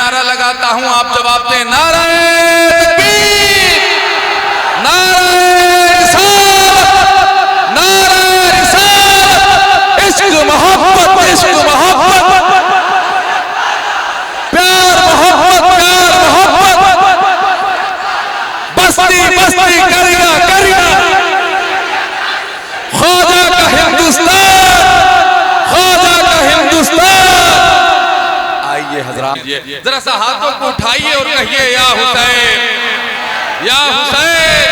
नारा लगाता हूं, आप जवाब दें नारे तकबीर, नारे रिसालत, नारे रिसालत। इश्क मोहब्बत, इश्क मोहब्बत, प्यार मोहब्बत, प्यार मोहब्बत, बस्ती बस्ती करिया करिया, ख्वाजा का हिंदुस्तान, ख्वाजा का हिंदुस्तान। आइए हजरात, जरा सा हाथों को उठाइए और कहिए या हुसैन, या हुसैन,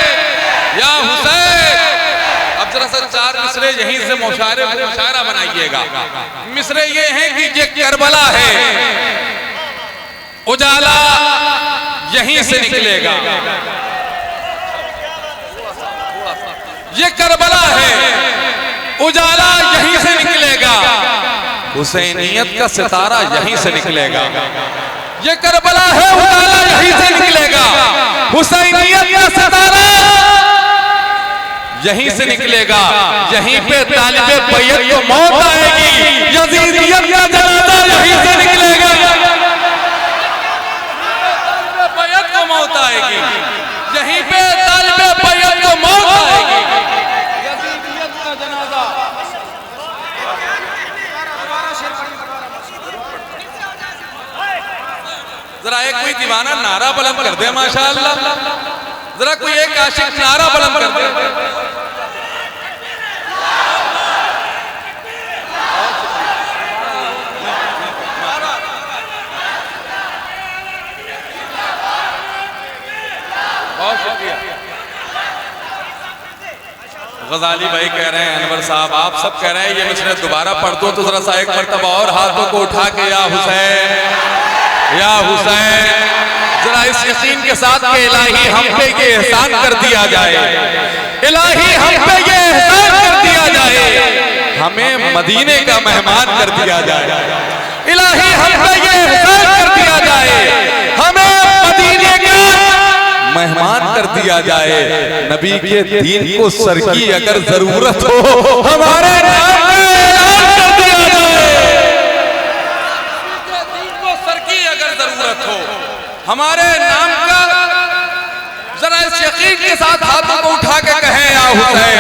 या हुसैन। अब जरा सा चार मिसरे यहीं से मुशायरा बनाइएगा। मिसरे ये हैं कि ये करबला है, उजाला यहीं से निकलेगा। ये करबला है, उजाला यहीं से निकलेगा। हुसैनियत का सितारा यहीं से निकलेगा। ये करबला है, उजाला यहीं से निकलेगा। हुसैनियत का सितारा यहीं से निकलेगा। यहीं पे तालिबे बैयत को मौत आएगी। यजीदियत का जनाजा यहीं से निकलेगा। तालिबे बैयत को मौत आएगी। यहीं पे तालिबे बैयत को मौत आएगी। यजीदियत का जनाजा। जरा एक कोई दीवाना नारा बुलंद कर दे माशाअल्लाह। जरा कोई एक आशिक नारा बुलंद कर दे। बहुत शुक्रिया। गजाली भाई कह रहे हैं, अनवर साहब आप सब कह रहे हैं, ये मिसरे दोबारा पढ़ दो तो जरा सा एक मर्तबा और हाथों को उठा के या हुसैन, या हुसैन। जरा इस यकीन के साथ कि इलाही हम पे ये एहसान कर दिया जाए, इलाही हम पे ये एहसान कर दिया जाए, हमें मदीने का मेहमान कर दिया जाए। इलाही हम पे ये एहसान कर दिया जाए, हमें मदीने का मेहमान कर दिया जाए। नबी के दीन को सर की अगर जरूरत हो, हमारे नाम का ऐलान कर दिया जाए। दीन को सर की अगर जरूरत हो, हमारे नाम का, जरा इस यकीन के साथ हाथों को उठा के कहें या हुसैन,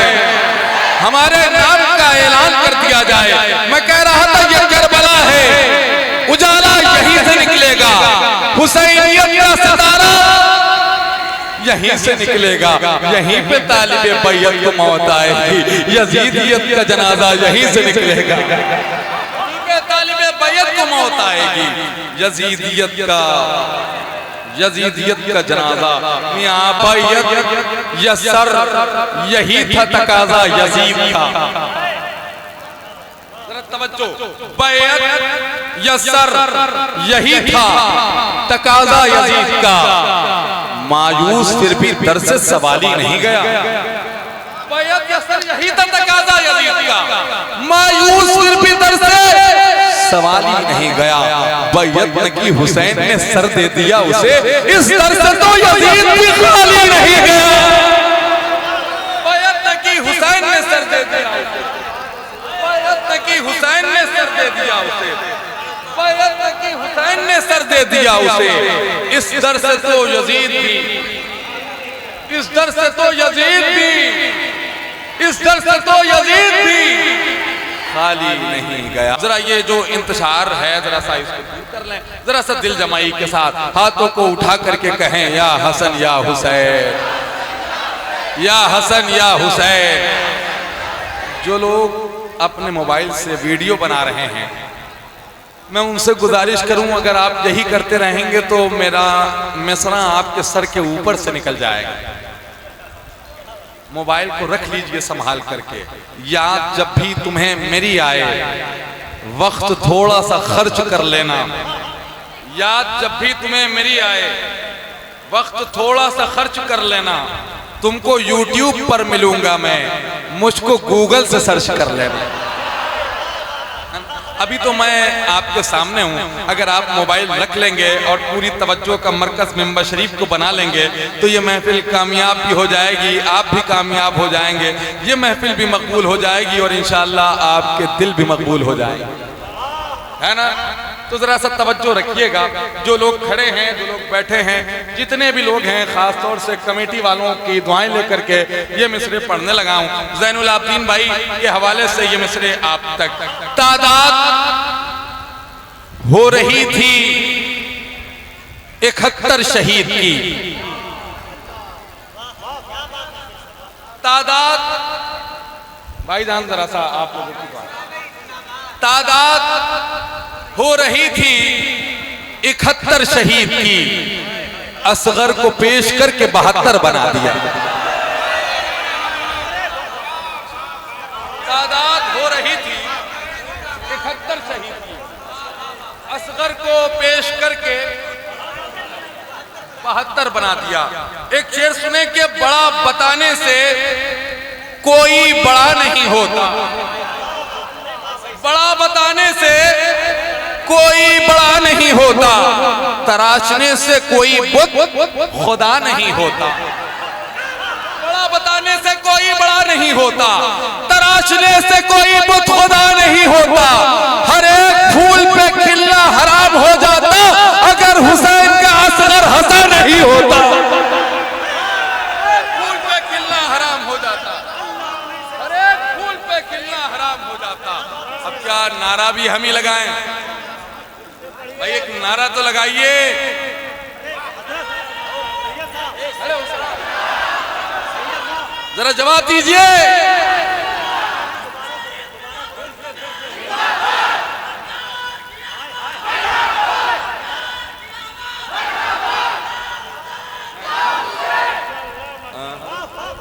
हमारे नाम का ऐलान कर दिया जाए। मैं कह रहा था ये करबला है, उजाला यहीं से निकलेगा। हुसैनियत का सितारा यहीं से निकलेगा। यहीं पे तालिबे बैयत को मौत आएगी। यजीदियत का जनाजा यहीं से निकलेगा। तालिबे बैयत को मौत आएगी। यजीदियत का जनाजा, मियां बैयत यसर यही था तकाजा यजीद का। जरा तवज्जो, बैयत यसर यही था तकाजा यजीद का। मायूस फिर भी दर से सवाल ही नहीं गया। बैयत यसर यही था तकाजा यजीद का। मायूस फिर भी दर से सवाल ही नहीं गया। बैयत न की हुसैन ने सर दे दिया उसे, इस दर से तो यजीद भी खाली नहीं गया। बैयत न की हुसैन ने सर दे दिया उसे, बैयत न की हुसैन ने सर दे दिया उसे, बैयत न की हुसैन ने सर दे दिया उसे। इस दर से तो यजीद भी, इस दर से तो यजीद भी, इस दर से तो यजीद भी खाली नहीं गया। जरा ये जो इंतशार है जरा सा इसको दूर कर लें। जरा सा दिल जमाई के साथ हाथों को उठा करके कहें या हसन या हुसैन, या हसन या हुसैन। जो लोग अपने मोबाइल से वीडियो बना रहे हैं, मैं उनसे गुजारिश करूं अगर आप यही करते रहेंगे तो मेरा मिसरा आपके सर के ऊपर से निकल जाएगा। मोबाइल को रख लीजिए संभाल करके। याद जब भी तुम्हें मेरी आए, वक्त थोड़ा सा खर्च कर लेना। याद जब भी तुम्हें मेरी आए, वक्त थोड़ा सा खर्च कर लेना। तुमको YouTube पर मिलूंगा मैं, मुझको गूगल से सर्च कर लेना। अभी तो मैं आपके सामने हूँ। अगर आप मोबाइल रख लेंगे और पूरी तवज्जो का मरकज मिंबर शरीफ को बना लेंगे तो ये महफिल कामयाब भी हो जाएगी, आप भी कामयाब हो जाएंगे, ये महफिल भी मकबूल हो जाएगी और इंशाअल्लाह आपके दिल भी मकबूल हो जाएंगे, है ना। तो जरा सा तवज्जो रखिएगा, जो लोग खड़े हैं, जो लोग बैठे हैं, जितने भी लोग हैं, खास तौर से कमेटी वालों की दुआएं लेकर के ये मिसरे पढ़ने लगा हूं। ज़ैनुल आबिदीन भाई के हवाले से ये मिसरे आप तक। तादाद हो रही थी 71 शहीद की, तादाद भाईजान जरा सा आप लोगों की बात, तादाद हो रही थी 71 शहीद की, असगर को पेश करके 72 बना दिया। तादाद हो रही थी 71 शहीद की, असगर को पेश करके 72 बना दिया। एक शेर सुने कि बड़ा बताने से कोई बड़ा नहीं होता, बड़ा बताने से कोई बड़ा नहीं होता, तराशने से कोई बुत खुदा नहीं होता। बड़ा बताने से कोई बड़ा नहीं होता, तराशने से कोई बुत खुदा नहीं होता। हर एक फूल पे खिलना हराम हो जाता अगर हुसैन का असगर हंसा नहीं होता। फूल पे खिलना हराम हो जाता, हर एक फूल पे खिलना हराम हो जाता। अब क्या नारा भी हम ही लगाएं? भाई एक नारा तो लगाइए। जरा जवाब दीजिए।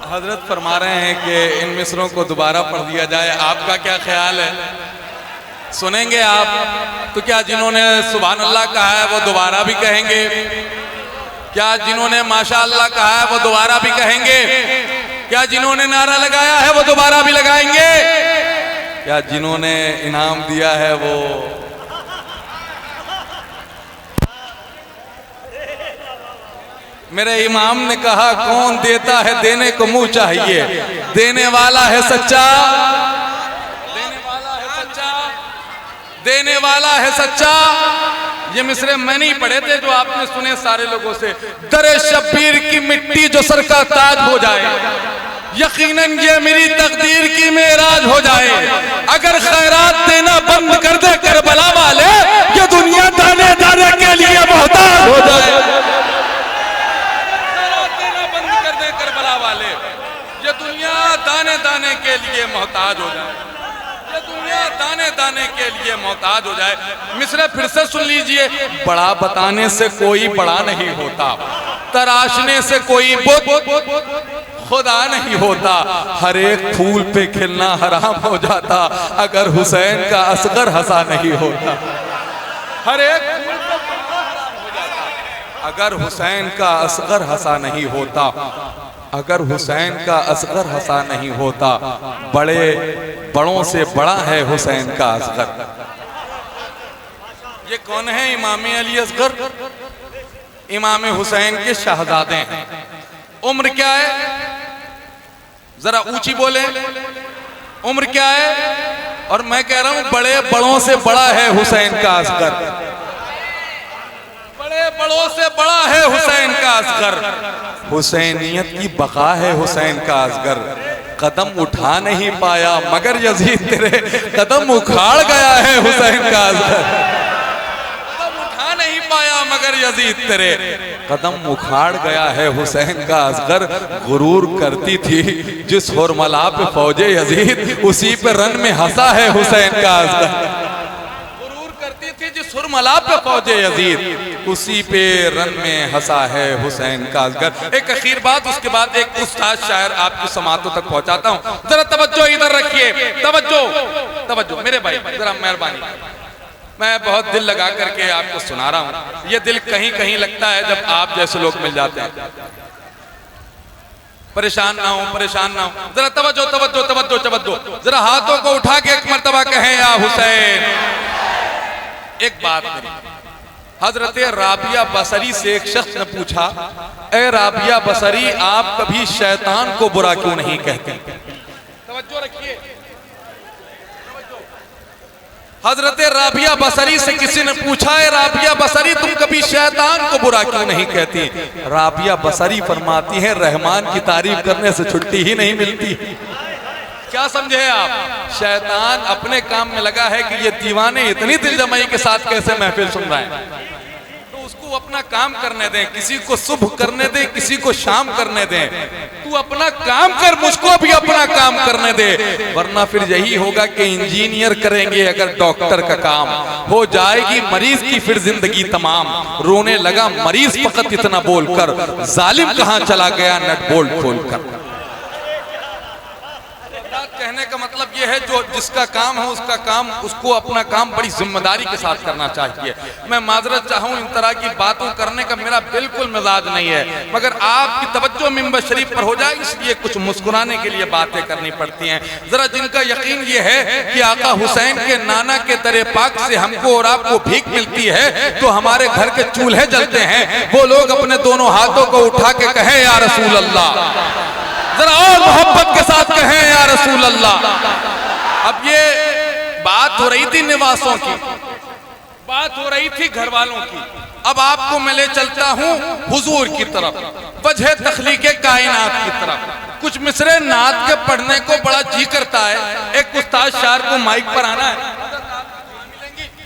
हजरत फरमा रहे हैं कि इन मिसरों को दोबारा पढ़ दिया जाए, आपका क्या ख्याल है? सुनेंगे आप? तो क्या जिन्होंने सुभान अल्लाह कहा है वो दोबारा भी कहेंगे? क्या जिन्होंने माशा अल्लाह कहा है वो दोबारा भी कहेंगे? क्या जिन्होंने नारा लगाया है वो दोबारा भी लगाएंगे? क्या जिन्होंने इनाम दिया है वो? मेरे इमाम ने कहा कौन देता है देने को मुंह चाहिए, देने वाला है सच्चा, देने वाला है सच्चा, देने वाला है सच्चा। ये मिसरे मैं नहीं पढ़े थे जो आपने सुने सारे लोगों से। दरे शब्बीर की मिट्टी जो सर का ताज हो जाए, यकीनन ये मेरी तकदीर की मेराज हो जाए। अगर खैरात देना बंद कर दे करबला वाले, ये दुनिया दाने दाने के लिए मोहताज हो जाए। ये दुनिया दाने दाने के लिए मोहताज हो जाए, ये दुनिया दाने दाने के लिए मोहताज हो जाए। मिसरे फिर से सुन लीजिए। बड़ा बताने से कोई बड़ा नहीं होता, तराशने से कोई बुत खुदा नहीं होता। हर एक फूल पे खिलना हराम हो जाता अगर हुसैन का असगर हंसा नहीं होता। हर एक फूल पे खिलना हराम हो जाता अगर हुसैन का असगर हंसा नहीं होता, अगर हुसैन का असगर हंसा नहीं होता। बड़े बड़ों से बड़ा है हुसैन का असगर। ये कौन है? इमाम अली असगर, इमाम हुसैन के शहजादे हैं। उम्र क्या है? जरा ऊंची बोले, उम्र क्या है? और मैं कह रहा हूं बड़े बड़ों से बड़ा है हुसैन का असगर, बड़े बड़ों से बड़ा है हुसैन का असगर। हुसैनियत की बका है हुसैन का असगर। कदम उठा नहीं पाया मगर यजीद तेरे कदम उखाड़ गया है हुसैन का असगर। कदम उठा नहीं पाया मगर यजीद तेरे कदम उखाड़ गया है हुसैन का असगर। गुरूर करती थी जिस हुरमला पे फौजे यजीद, उसी पे रन में हंसा है हुसैन का असगर। जिस हुरमला पे फौजे यजीद, उसी पे रन में हंसा है हुसैन का असगर। एक आखिर बात, उसके बाद एक उस्ताद शायर आपकी समातों तक पहुंचाता हूं। जरा तवज्जो इधर रखिए, तवज्जो तवज्जो मेरे भाई, जरा मेहरबानी। मैं बहुत दिल लगा करके आपको सुना रहा हूं। ये दिल कहीं कहीं लगता है जब आप जैसे लोग मिल जाते हैं। परेशान ना हो, परेशान ना हो। जरा तवज्जो तवज्जो तवज्जो तवज्जो, जरा हाथों को उठा के एक मर्तबा कहें या हुसैन। एक बात मेरी, हजरत राबिया बसरी से एक शख्स ने पूछा, ए राबिया बसरी, आप कभी शैतान को बुरा क्यों नहीं कहते? तवज्जो रखिए। हजरत राबिया बसरी से किसी ने पूछा है, राबिया बसरी तुम कभी शैतान को बुरा क्यों नहीं कहती? राबिया बसरी फरमाती है, रहमान की तारीफ करने से छुट्टी ही नहीं मिलती। क्या समझे आप? शैतान अपने काम में लगा है कि ये दीवाने इतनी दिलजमाई के साथ कैसे महफिल सुन रहे हैं, तो उसको अपना काम करने दें। किसी को सुबह करने दें, किसी को शाम करने दें। तू अपना काम कर, मुझको भी अपना काम करने दे, वरना फिर यही होगा कि इंजीनियर करेंगे अगर डॉक्टर का काम, हो जाएगी मरीज की फिर जिंदगी तमाम। रोने लगा मरीज फकत इतना बोलकर, जालिम कहां चला गया नट बोल्ट खोलकर। कहने का मतलब यह है, जो जिसका काम है उसका काम, उसको अपना काम बड़ी जिम्मेदारी के साथ करना चाहिए। मैं माजरत चाहूँ, इन तरह की बातों करने का मेरा बिल्कुल मिजाज नहीं है, मगर आपकी तवज्जो मिंबर शरीफ पर हो जाए इसलिए कुछ मुस्कुराने के लिए बातें करनी पड़ती हैं। जरा जिनका यकीन ये है कि आका हुसैन के नाना के दरे पाक से हमको और आपको भीख मिलती है तो हमारे घर के चूल्हे जलते हैं, वो लोग अपने दोनों हाथों को उठा के कहें या रसूल अल्लाह। जरा और मोहब्बत के साथ कहें या रसूल अल्लाह। अब ये बात हो रही थी निवासों की, बात हो रही थी घर वालों की। अब आपको मैं ले चलता हूँ हुजूर की तरफ, वजह तख्लीके कायनात की तरफ। कुछ मिसरे नात के पढ़ने को बड़ा जी करता है। एक उस्ताद शायर को माइक पर आना है,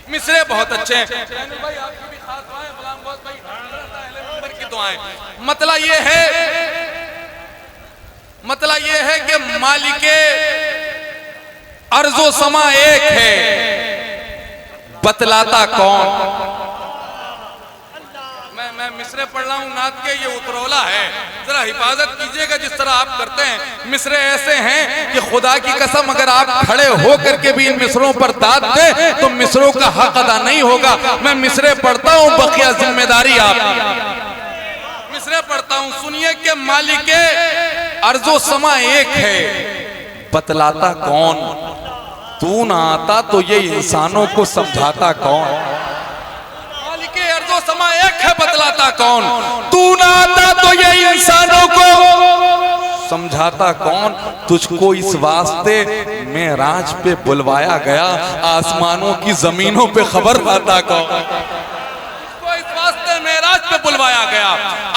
मिसरे बहुत अच्छे हैं। मतलब ये है कि मालिके अर्जो समा एक है, बतलाता कौन। मैं मिसरे पढ़ रहा हूँ नात के, ये उतरौला है, जरा हिफाजत कीजिएगा जिस तरह आप करते हैं। मिसरे ऐसे हैं कि खुदा की कसम अगर आप खड़े हो करके भी इन मिसरों पर दाद दें तो मिसरों का हक अदा नहीं होगा। मैं मिसरे पढ़ता हूँ, बकिया जिम्मेदारी आपकी। मिसरे पढ़ता हूँ, सुनिए कि मालिके अर्जो समा एक है, बतलाता कौन। तू ना आता तो ये इंसानों को समझाता कौन। मालिके अर्जो समा एक है, बतलाता कौन। तू ना आता तो ये इंसानों को समझाता कौन। तुझको इस वास्ते मेराज पे बुलवाया गया, आसमानों की जमीनों पे खबर लाता कौन। मेराज पे बुलवाया गया,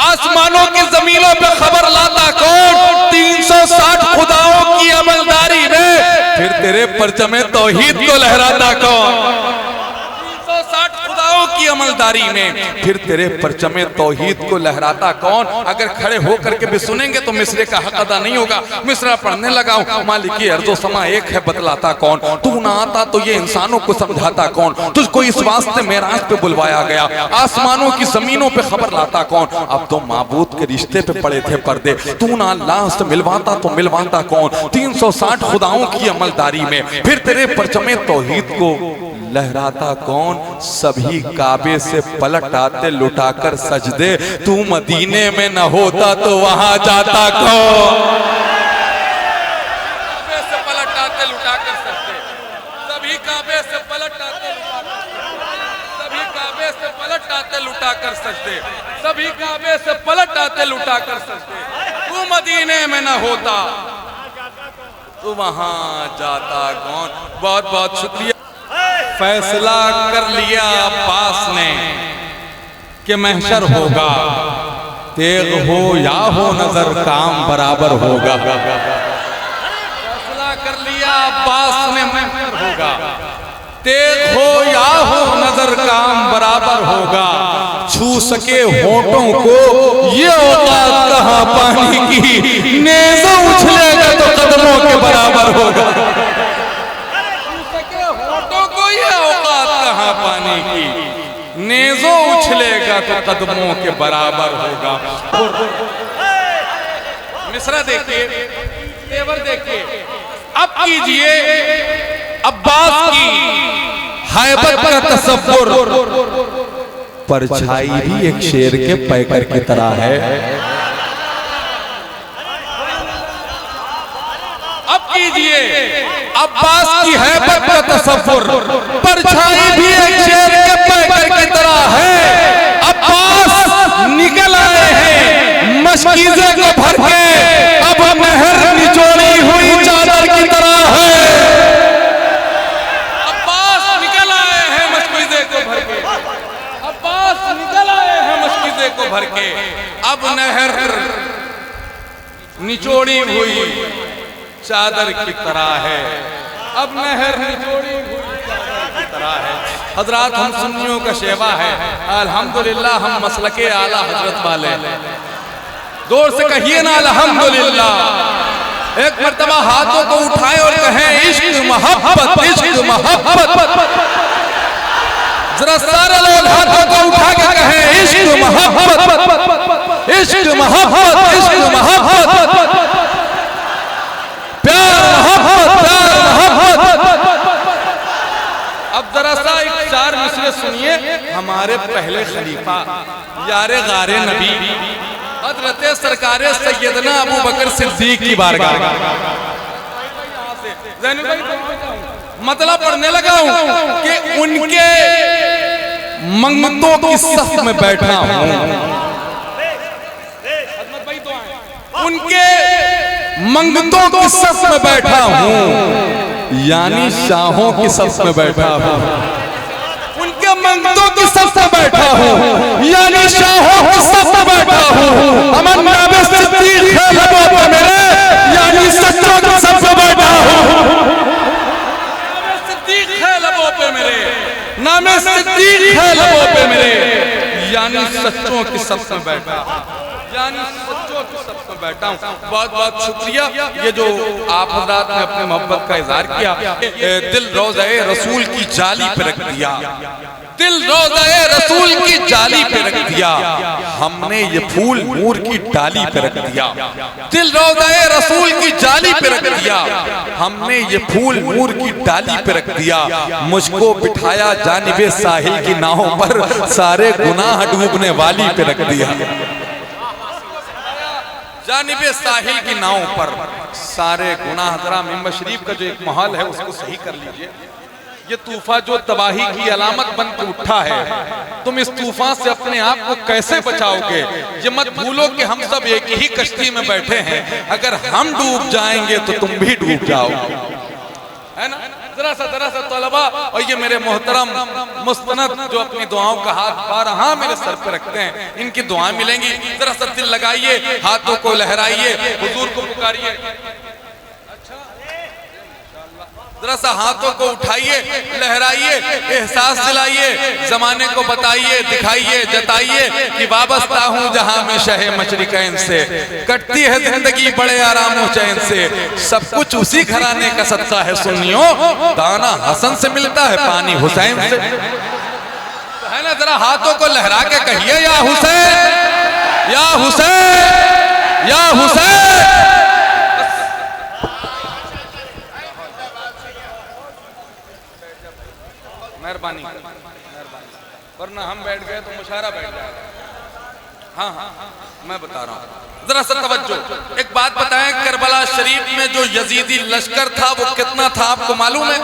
आसमानों की जमीनों पे खबर लाता कौन। 360 खुदाओं की अमलदारी में फिर तेरे परचमे तौहीद को लहराता कौन। 360 खुदाओं की अमलदारी में फिर तेरे परचमे तौहीद को लहराता कौन। अगर खड़े होकर के भी सुनेंगे तो मिसरे का हक अदा नहीं होगा। मिसरा पढ़ने लगा, मालिकी अर्जो समा एक है, बतलाता कौन। तू ना आता तो ये इंसानों को समझाता कौन। तुझको इस वास्ते मेराज पे बुलवाया गया, आसमानों की जमीनों पे खबर लाता कौन। अब तो माबूद के रिश्ते पे पड़े थे पर्दे, तू ना अल्लाह से मिलवाता तो मिलवाता कौन। 360 खुदाओं की अमलदारी में फिर तेरे परचमे तौहीद को लहराता कौन। सभी काबे से पलट आते लुटाकर सजदे, तू मदीने में न होता तो वहां जाता कौन। काबे से पलट आते लुटाकर सजदे, सभी काबे से पलट आते, सभी काबे से पलट आते लुटाकर सजदे, सभी काबे से पलट आते लुटाकर सजदे। तू मदीने में न होता तो वहां जाता कौन। बहुत बहुत शुक्रिया। फैसला कर लिया अब्बास ने कि महशर होगा, तेग हो या हो नजर काम बराबर होगा। फैसला कर लिया अब्बास ने महशर होगा, तेग हो या हो नजर काम बराबर होगा। छू सके होठों को ये औकात कहां पानी की, नेज़ा उछलेगा तो कदमों के बराबर होगा। पानी की नेज़ो उछलेगा तो कदमों के बराबर होगा। मिसरा देखिए, तेवर देखिए। अब कीजिए अब्बास की हैबत का तसव्वुर। परछाई भी एक शेर के पैकर की तरह है। अब कीजिए अब्बास की हैबत का तसव्वुर। परछाई भी एक शेर के पैकर की तरह है। अब्बास निकल आए हैं मशकीज़े को भर के, अब महर निचोड़ी हुई चादर की तरह है। अब्बास निकल को भर के, अब नहर निचोड़ी हुई चादर की तरह है, अब नहर निचोड़ी हुई चादर की तरह है। हजरात, हम सुन्नियों का शेवा है, अल्हम्दुलिल्लाह हम मसलके आला हजरत वाले। जोर से कहिए ना अल्हम्दुलिल्लाह। एक मर्तबा हाथों को उठाए और कहें इश्क मोहब्बत, इश्क मोहब्बत। जरा सारे लोग हाथों को उठा के कहें इश्क मोहब्बत, इश्क मोहब्बत, इश्क मोहब्बत, प्यार मोहब्बत, प्यार मोहब्बत। अब जरा सा एक चार मिसरे सुनिए हमारे पहले खलीफा यारे गारे नबी हजरत सरकारे सैयदना अबू बकर सिद्दीक की बारगाह। मतलब पढ़ने लगा हूं कि उनके मंगतों की सफ में बैठा हूं, उनके मंगतों की सफ में बैठा हूं, यानी शाहों की सफ में बैठा हूं। उनके मंगतों की सफ में बैठा हूं, यानी शाहों की सफ में बैठा हूं। अमन नामे सिद्दीक है लबों पे मेरे, यानी सच्चों की सफ में बैठा हूं। सिद्दीक है लबों पे मेरे, नामे सिद्दीक है लबों पे मेरे, यानी सच्चों की सफ में बैठा, यानी सच्चों की सफ में बैठा हूं। बहुत बहुत शुक्रिया, ये जो आप हज़रात ने अपने मोहब्बत का इजहार किया, दिल रोज़े रसूल की जाली पे रख दिया, दिल रोज़े रसूल की जाली पे रख दिया। हमने ये फूल नूर की डाली पे रख दिया, दिल रोज़े रसूल की जाली पे रख दिया। हमने ये फूल नूर की डाली पे रख दिया। मुझको बिठाया जानिबे साहिल की नाहों पर, सारे गुनाह डूबने वाली पे रख दिया। जानिबे साहिल की नाव पर सारे गुनाह। जरा मिंबर शरीफ का जो एक माहौल है उसको सही कर लीजिए। ये तूफा जो तबाही की अलामत बन के उठा है, तुम इस तूफान से अपने आप को कैसे बचाओगे? ये मत भूलो कि हम सब एक ही कश्ती में बैठे हैं, अगर हम डूब जाएंगे तो तुम भी डूब जाओगे, है ना? जरा सा तलबा और ये मेरे मोहतरम मुस्तनद जो अपनी दुआओं का हाथ बारहा मेरे सर पे रखते हैं, इनकी दुआएं मिलेंगी। जरा सा दिल लगाइए, हाथों को लहराइए, हुजूर को पुकारिए। जरा सा हाथों को उठाइए, लहराइए, एहसास दिलाइए, जमाने को बताइए, दिखाइए, जताइए कि वाबस्ता हूँ जहां में शहे मशरिकैन से, कटती है जिंदगी बड़े आरामों चैन से, सब कुछ उसी घराने का सदका है सुन्नियों, दाना हसन से मिलता है पानी हुसैन से, है ना? जरा हाथों को लहरा के कहिए या हुसैन, या हुसैन, या हुसैन। मेहरबानी, वरना हम बैठ गए तो मुशायरा बैठ जाएगा। हाँ, मैं बता रहा हूँ, जरा सा तवज्जो। एक बात बताएं, करबला शरीफ में जो यजीदी लश्कर था वो कितना था आपको मालूम है?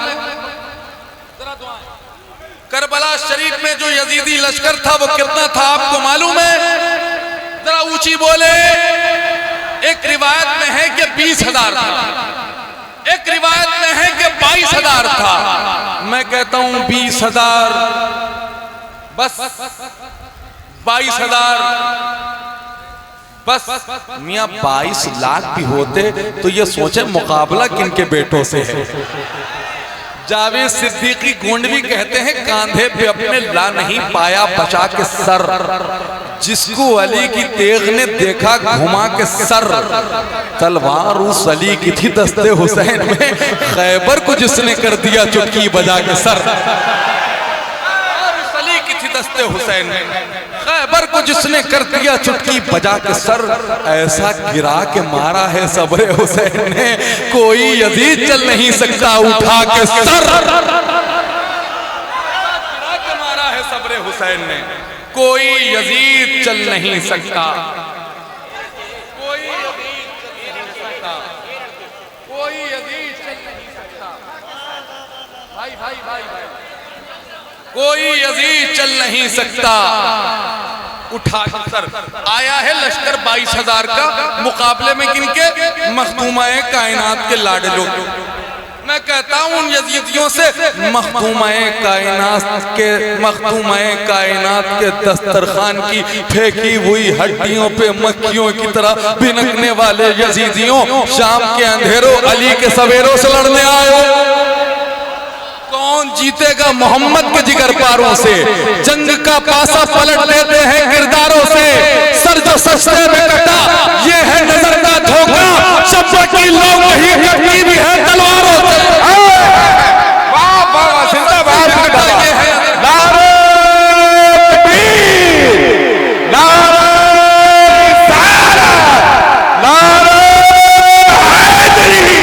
करबला शरीफ में जो यजीदी लश्कर था वो कितना था आपको मालूम है? जरा ऊंची बोले। एक रिवायत में है कि 20,000 था, एक रिवायत में है कि 22,000 था। मैं कहता हूं 20,000 बस, 22,000 बस। मियां 22 लाख भी होते तो ये सोचे मुकाबला किनके बेटों से है। जावेद सिद्दीकी गोंडवी कहते हैं, कांधे पे अपने ला नहीं पाया बचा के सर, जिसको अली की तेग ने देखा घुमा के सर, तलवार उस अली की थी दस्ते हुसैन में, खैबर को जिसने कर दिया चुटकी बजा के सर, उस अली की थी दस्ते हुसैन में, खैबर को जिसने कर दिया चुटकी बजा के सर, ऐसा गिरा के मारा है सब्रे हुसैन ने, कोई यजीद चल नहीं सकता उठा के सर, गिरा के मारा है सब्रे हुसैन ने, कोई यजीद चल नहीं सकता, कोई यजीद चल नहीं सकता, कोई यजीद चल नहीं सकता। भाई भाई भाई भाई, कोई यजीद चल नहीं सकता उठा के सर। आया है लश्कर 22,000 का, मुकाबले में किनके? मखदूमा कायनात के लाडलों, मैं कहता हूं उन यजीदियों से, मखदूमाए कायनात के दस्तरखान की फेंकी हुई हड्डियों पे मक्खियों की तरह भिनकने वाले यजीदियों, शाम के अंधेरों अली के सवेरों से लड़ने आए हो। कौन जीतेगा मोहम्मद के जिगर पारों से? जंग का पासा पलट देते हैं किरदारों से। सर जो सस्ते में कटा ये है नजर का धोखा, शब्बा की लोग नहीं कटती भी है तलवारों से। वाह वाह जिंदाबाद ये है नारे तकबीर, नारे रिसालत, नारे हैदरी।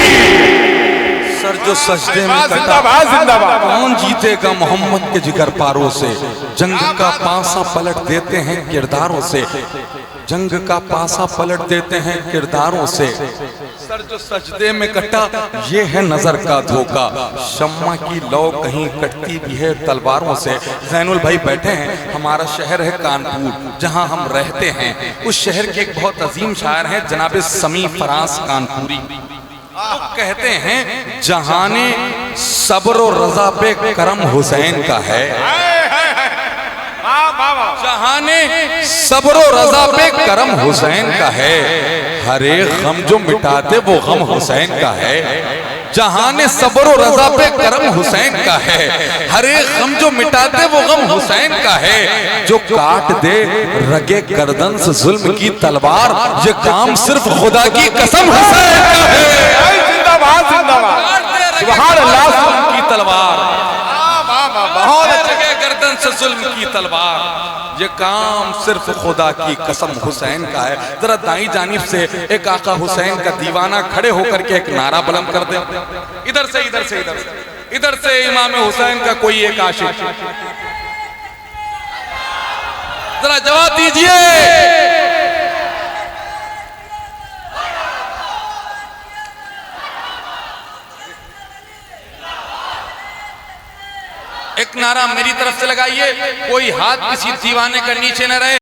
सर जो सजदे में कटा जिंदाबाद जिंदाबाद। कौन जीतेगा मोहम्मद के जिगर पारों से? जंग का पासा पलट देते हैं किरदारों से, जंग का पासा पलट देते हैं किरदारों से। सर जो सजदे में कटा ये है नजर का धोखा, शम्मा की लौ कहीं कटती भी है तलवारों से। जैनुल भाई बैठे हैं, हमारा शहर है कानपुर जहां हम रहते हैं। उस शहर के एक बहुत अजीम शायर हैं जनाब समी फराज कानपुरी। तो कहते हैं जहाने सब्र और रजा पे करम हुसैन का है, जहाने सब्र और रजा पे करम हुसैन का है, हर एक गम जो मिटाते वो गम हुसैन का है। जहाने सब्र और रजा पे करम हुसैन का है, हर एक गम जो मिटाते वो गम हुसैन का है। जो काट दे रगे गर्दन से जुल्म की तलवार, ये काम सिर्फ खुदा की कसम हुसैन का है। जिंदाबाद जिंदाबाद सुभान अल्लाह। जुल्म की तलवार, बहुत रगे गर्दन से जुल्म की तलवार, ये काम सिर्फ खुदा की कसम हुसैन का है। जरा दाई जानिब से एक आका हुसैन का दीवाना खड़े होकर के एक नारा बुलंद कर दे। इधर से इधर से इधर से इधर से इमाम हुसैन का कोई एक आशिक, जरा जवाब दीजिए। एक नारा मेरी तरफ से लगाइए, कोई हाथ किसी दीवाने का नीचे न रहे।